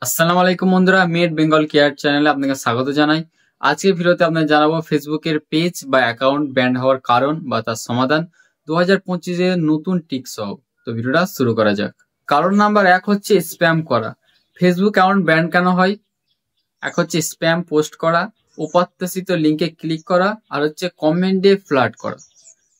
আসসালামু আলাইকুম বন্ধুরা, মেড বেঙ্গল কেয়ার চ্যানেলে আপনাকে স্বাগত জানাই। আজকের ভিডিওতে আপনাদের জানাবো ফেসবুকের পেজ বা অ্যাকাউন্ট ব্যান্ড হওয়ার কারণ বা তার সমাধান 2025 নতুন টিপস সহ। তো ভিডিওটা শুরু করা যাক। কারণ নাম্বার 1 হচ্ছে স্প্যাম করা। ফেসবুক অ্যাকাউন্ট ব্যান্ড কেন হয়? এক হচ্ছে স্প্যাম পোস্ট করা, অপ্রত্যাশিত লিঙ্কে ক্লিক করা, আর হচ্ছে কমেন্টে ফ্লার্ট করা।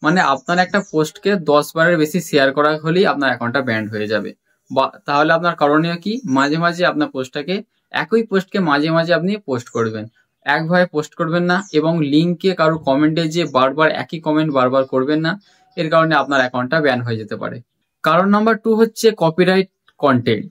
মানে আপনার একটা পোস্টকে 10 বারের বেশি শেয়ার করা হলেই আপনার অ্যাকাউন্টটা ব্যান্ড হয়ে যাবে। বা তাহলে আপনার করণীয় কি? মাঝে মাঝে আপনার পোস্টটাকে একই পোস্টকে মাঝে মাঝে আপনি পোস্ট করবেন, একভাবে পোস্ট করবেন না, এবং লিঙ্কে কারোর কমেন্টে যে বারবার একই কমেন্ট বারবার করবেন না। এর কারণে আপনার অ্যাকাউন্টটা ব্যান হয়ে যেতে পারে। কারণ নাম্বার 2 হচ্ছে কপিরাইট কন্টেন্ট।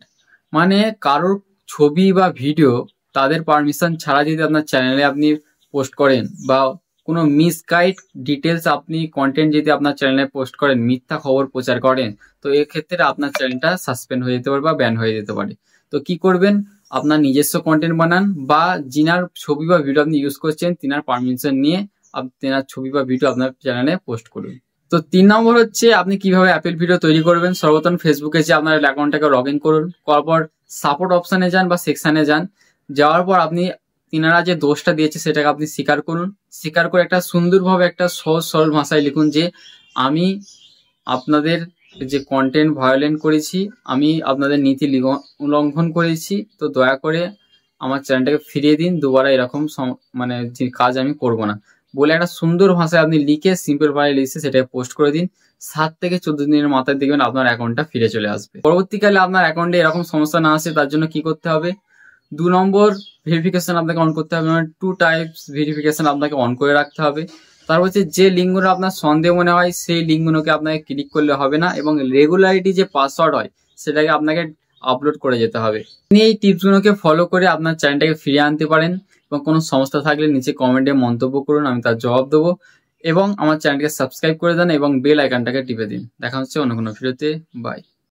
মানে কারোর ছবি বা ভিডিও তাদের পারমিশন ছাড়া যদি আপনার চ্যানেলে আপনি পোস্ট করেন, বা কোনো মিসগাইড ডিটেলস আপনি কন্টেন্ট যদি আপনার চ্যানেলে পোস্ট করেন, মিথ্যা খবর প্রচার করেন, তো এক্ষেত্রে আপনার চ্যানেলটা সাসপেন্ড হয়ে যেতে পারে বা ব্যান হয়ে যেতে পারে। তো কি করবেন? আপনার নিজস্ব কন্টেন্ট বানান, বা যিনার ছবি বা ভিডিও আপনি ইউজ করছেন তিনার পারমিশন নিয়ে তেনার ছবি বা ভিডিও আপনার চ্যানেলে পোস্ট করুন। তো 3 নম্বর হচ্ছে আপনি কিভাবে অ্যাপেল ভিডিও তৈরি করবেন। সর্বপ্রথম ফেসবুকে যে আপনার অ্যাকাউন্টটাকে লগ ইন করুন, করার পর সাপোর্ট অপশানে যান বা সেকশানে যান। যাওয়ার পর আপনি তিনারা যে দোষটা দিয়েছে সেটাকে আপনি স্বীকার করুন। স্বীকার করে একটা সুন্দরভাবে একটা সহজ সরল ভাষায় লিখুন যে আমি আপনাদের যে কন্টেন্ট ভায়োলেন্ট করেছি, আমি আপনাদের নীতি উল্লঙ্ঘন করেছি, তো দয়া করে আমার চ্যানেলটাকে ফিরিয়ে দিন, দুবারা এরকম মানে যে কাজ আমি করব না বলে একটা সুন্দর ভাষায় আপনি লিখে সিম্পল ভাবে লিখে সেটাকে পোস্ট করে দিন। 7 থেকে 14 দিনের মাথায় দেখবেন আপনার অ্যাকাউন্টটা ফিরে চলে আসবে। পরবর্তীকালে আপনার অ্যাকাউন্টে এরকম সমস্যা না আসে তার জন্য কি করতে হবে? 2 নম্বর ভেরিফিকেশন আপনাকে অন করতে হবে, মানে 2 টাইপস ভেরিফিকেশন আপনাকে অন করে রাখতে হবে। তারপর হচ্ছে যে লিঙ্কগুলো আপনার সন্দেহ মনে হয় সেই লিঙ্কগুলোকে আপনাকে ক্লিক করলে হবে না, এবং রেগুলারিটি যে পাসওয়ার্ড হয় সেটাকে আপনাকে আপলোড করে যেতে হবে। আপনি এই টিপসগুলোকে ফলো করে আপনার চ্যানেলটাকে ফিরিয়ে আনতে পারেন, এবং কোনো সমস্যা থাকলে নিচে কমেন্টে মন্তব্য করুন, আমি তার জবাব দেবো। এবং আমার চ্যানেলকে সাবস্ক্রাইব করে দেন এবং বেল আইকনটাকে টিপে দিন। দেখা হচ্ছে অন্য কোনো ভিডিওতে। বাই।